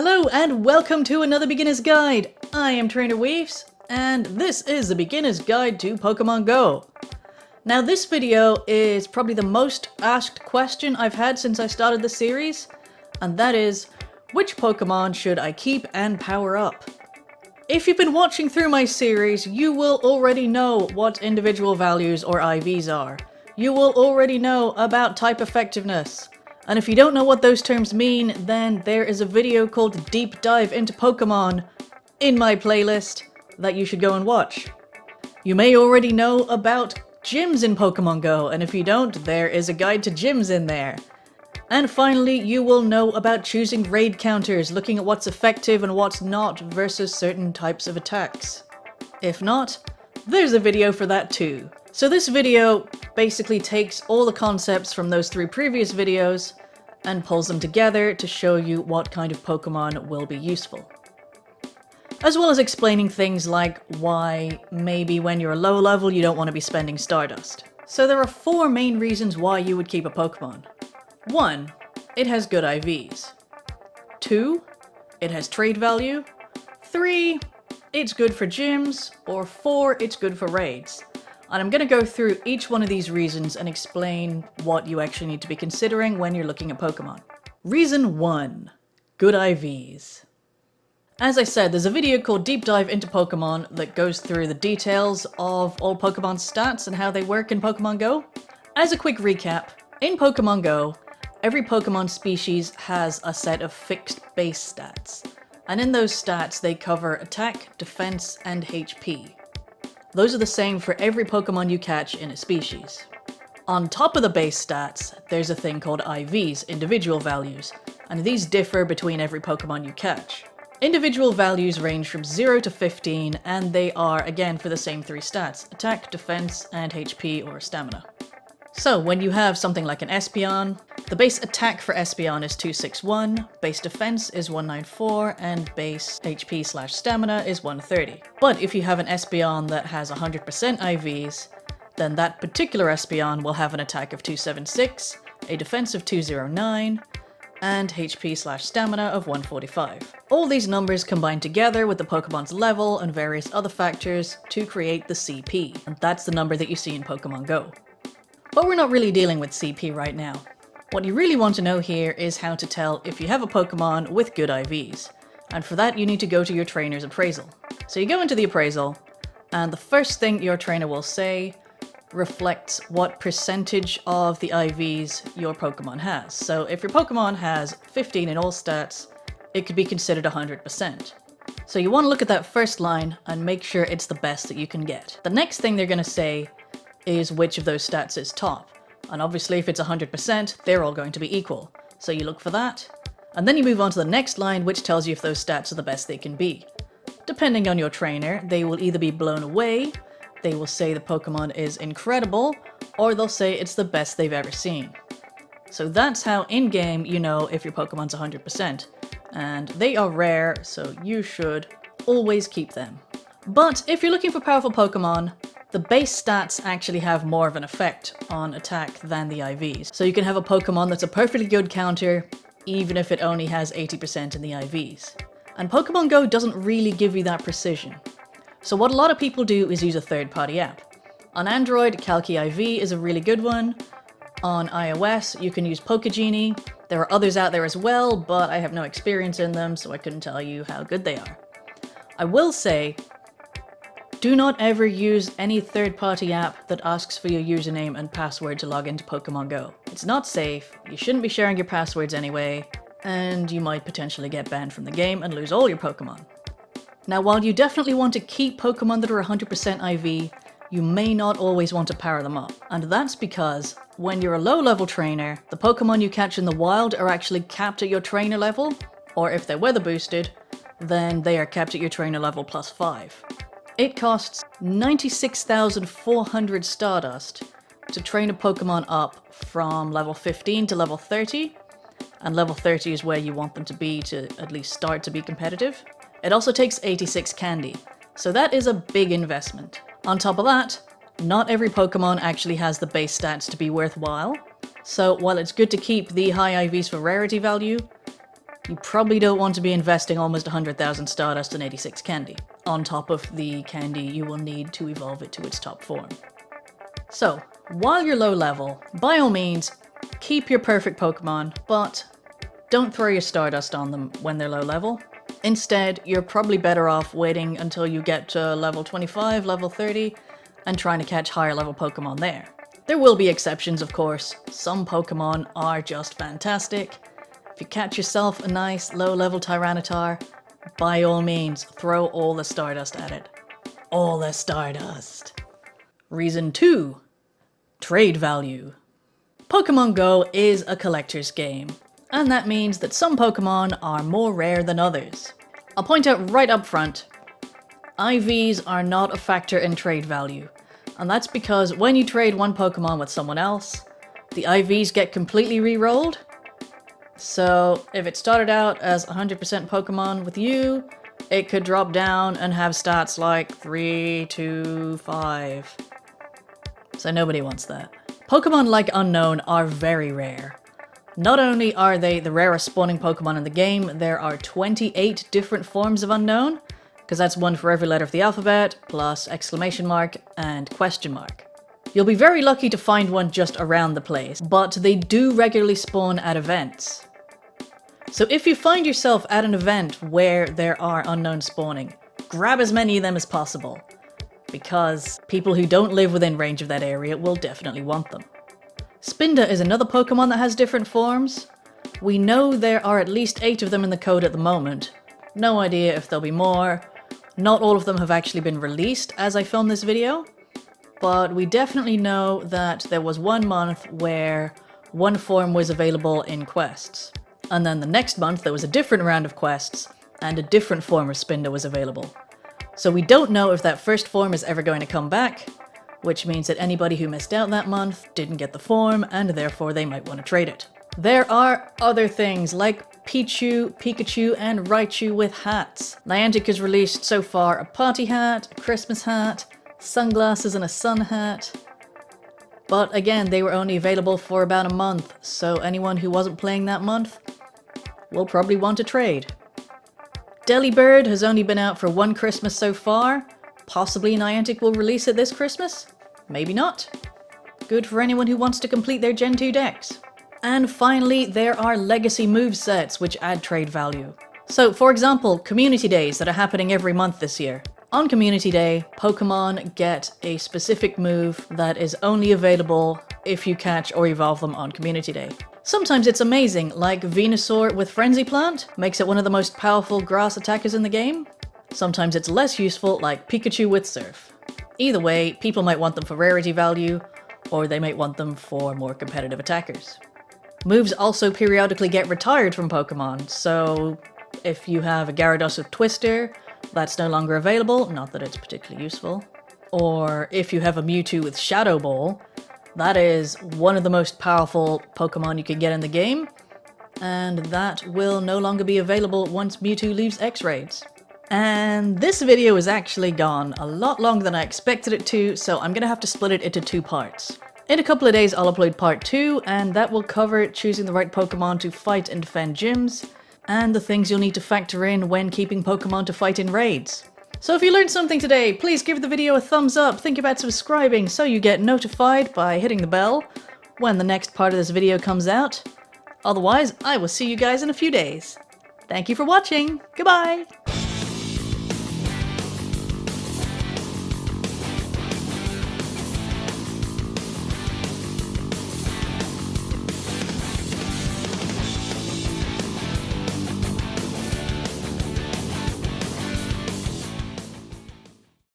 Hello and welcome to another beginner's guide. I am Trainer Weaves, and this is the beginner's guide to Pokemon Go. Now this video is probably the most asked question I've had since I started the series, and that is, which Pokemon should I keep and power up? If you've been watching through my series, you will already know what individual values or IVs are. You will already know about type effectiveness. And if you don't know what those terms mean, then there is a video called Deep Dive into Pokemon in my playlist that you should go and watch. You may already know about gyms in Pokemon Go, and if you don't, there is a guide to gyms in there. And finally, you will know about choosing raid counters, looking at what's effective and what's not versus certain types of attacks. If not, there's a video for that too. So this video basically takes all the concepts from those three previous videos and pulls them together to show you what kind of Pokemon will be useful. As well as explaining things like why maybe when you're low level you don't want to be spending Stardust. So there are four main reasons why you would keep a Pokemon. 1. It has good IVs. 2. It has trade value. 3. It's good for gyms. Or 4. It's good for raids. And I'm going to go through each one of these reasons and explain what you actually need to be considering when you're looking at Pokemon. Reason 1. Good IVs. As I said, there's a video called Deep Dive into Pokemon that goes through the details of all Pokemon stats and how they work in Pokemon Go. As a quick recap, in Pokemon Go, every Pokemon species has a set of fixed base stats. And in those stats, they cover attack, defense, and HP. Those are the same for every Pokemon you catch in a species. On top of the base stats, there's a thing called IVs, individual values, and these differ between every Pokemon you catch. Individual values range from 0 to 15, and they are, again, for the same three stats, attack, defense, and HP or stamina. So when you have something like an Espeon, the base attack for Espeon is 261, base defense is 194, and base HP/stamina is 130. But if you have an Espeon that has 100% IVs, then that particular Espeon will have an attack of 276, a defense of 209, and HP/stamina of 145. All these numbers combine together with the Pokemon's level and various other factors to create the CP, and that's the number that you see in Pokemon Go. But we're not really dealing with CP right now. What you really want to know here is how to tell if you have a Pokemon with good IVs. And for that you need to go to your trainer's appraisal. So you go into the appraisal, and the first thing your trainer will say reflects what percentage of the IVs your Pokemon has. So if your Pokemon has 15 in all stats, it could be considered 100%. So you want to look at that first line and make sure it's the best that you can get. The next thing they're going to say is which of those stats is top. And obviously if it's 100%, they're all going to be equal. So you look for that, and then you move on to the next line, which tells you if those stats are the best they can be. Depending on your trainer, they will either be blown away, they will say the Pokemon is incredible, or they'll say it's the best they've ever seen. So that's how in-game you know if your Pokemon's 100%. And they are rare, so you should always keep them. But if you're looking for powerful Pokemon, the base stats actually have more of an effect on attack than the IVs. So you can have a Pokemon that's a perfectly good counter, even if it only has 80% in the IVs. And Pokemon Go doesn't really give you that precision. So what a lot of people do is use a third-party app. On Android, Calci IV is a really good one. On iOS, you can use Pokegenie. There are others out there as well, but I have no experience in them, so I couldn't tell you how good they are. I will say, do not ever use any third-party app that asks for your username and password to log into Pokemon Go. It's not safe, you shouldn't be sharing your passwords anyway, and you might potentially get banned from the game and lose all your Pokemon. Now, while you definitely want to keep Pokemon that are 100% IV, you may not always want to power them up. And that's because when you're a low-level trainer, the Pokemon you catch in the wild are actually capped at your trainer level, or if they're weather boosted, then they are capped at your trainer level +5. It costs 96,400 Stardust to train a Pokemon up from level 15 to level 30, and level 30 is where you want them to be to at least start to be competitive. It also takes 86 candy, so that is a big investment. On top of that, not every Pokemon actually has the base stats to be worthwhile, so while it's good to keep the high IVs for rarity value, you probably don't want to be investing almost 100,000 Stardust and 86 candy, on top of the candy you will need to evolve it to its top form. So, while you're low level, by all means, keep your perfect Pokemon, but don't throw your Stardust on them when they're low level. Instead, you're probably better off waiting until you get to level 25, level 30, and trying to catch higher level Pokemon there. There will be exceptions, of course. Some Pokemon are just fantastic. If you catch yourself a nice low level Tyranitar, by all means, throw all the Stardust at it. All the Stardust. Reason 2. Trade value. Pokemon Go is a collector's game, and that means that some Pokemon are more rare than others. I'll point out right up front, IVs are not a factor in trade value, and that's because when you trade one Pokemon with someone else, the IVs get completely re-rolled. So if it started out as 100% Pokemon with you, it could drop down and have stats like 3, 2, 5. So nobody wants that. Pokemon like Unknown are very rare. Not only are they the rarest spawning Pokemon in the game, there are 28 different forms of Unknown, because that's one for every letter of the alphabet, plus exclamation mark and question mark. You'll be very lucky to find one just around the place, but they do regularly spawn at events. So if you find yourself at an event where there are Unknown spawning, grab as many of them as possible, because people who don't live within range of that area will definitely want them. Spinda is another Pokemon that has different forms. We know there are at least 8 of them in the code at the moment. No idea if there'll be more. Not all of them have actually been released as I film this video, but we definitely know that there was one month where one form was available in quests. And then the next month there was a different round of quests and a different form of Spinda was available. So we don't know if that first form is ever going to come back, which means that anybody who missed out that month didn't get the form and therefore they might want to trade it. There are other things like Pichu, Pikachu, and Raichu with hats. Niantic has released so far a party hat, a Christmas hat, sunglasses and a sun hat. But again, they were only available for about a month, so anyone who wasn't playing that month will probably want to trade. Delibird has only been out for one Christmas so far. Possibly Niantic will release it this Christmas? Maybe not. Good for anyone who wants to complete their Gen 2 decks. And finally, there are legacy movesets which add trade value. So, for example, Community Days that are happening every month this year. On Community Day, Pokemon get a specific move that is only available if you catch or evolve them on Community Day. Sometimes it's amazing, like Venusaur with Frenzy Plant makes it one of the most powerful grass attackers in the game. Sometimes it's less useful, like Pikachu with Surf. Either way, people might want them for rarity value, or they might want them for more competitive attackers. Moves also periodically get retired from Pokemon, so if you have a Gyarados with Twister, that's no longer available, not that it's particularly useful. Or if you have a Mewtwo with Shadow Ball, that is one of the most powerful Pokemon you can get in the game, and that will no longer be available once Mewtwo leaves X-Raids. And this video is actually gone a lot longer than I expected it to, so I'm gonna have to split it into 2 parts. In a couple of days I'll upload part 2, and that will cover choosing the right Pokemon to fight and defend gyms, and the things you'll need to factor in when keeping Pokemon to fight in raids. So if you learned something today, please give the video a thumbs up, think about subscribing so you get notified by hitting the bell when the next part of this video comes out. Otherwise, I will see you guys in a few days. Thank you for watching, goodbye!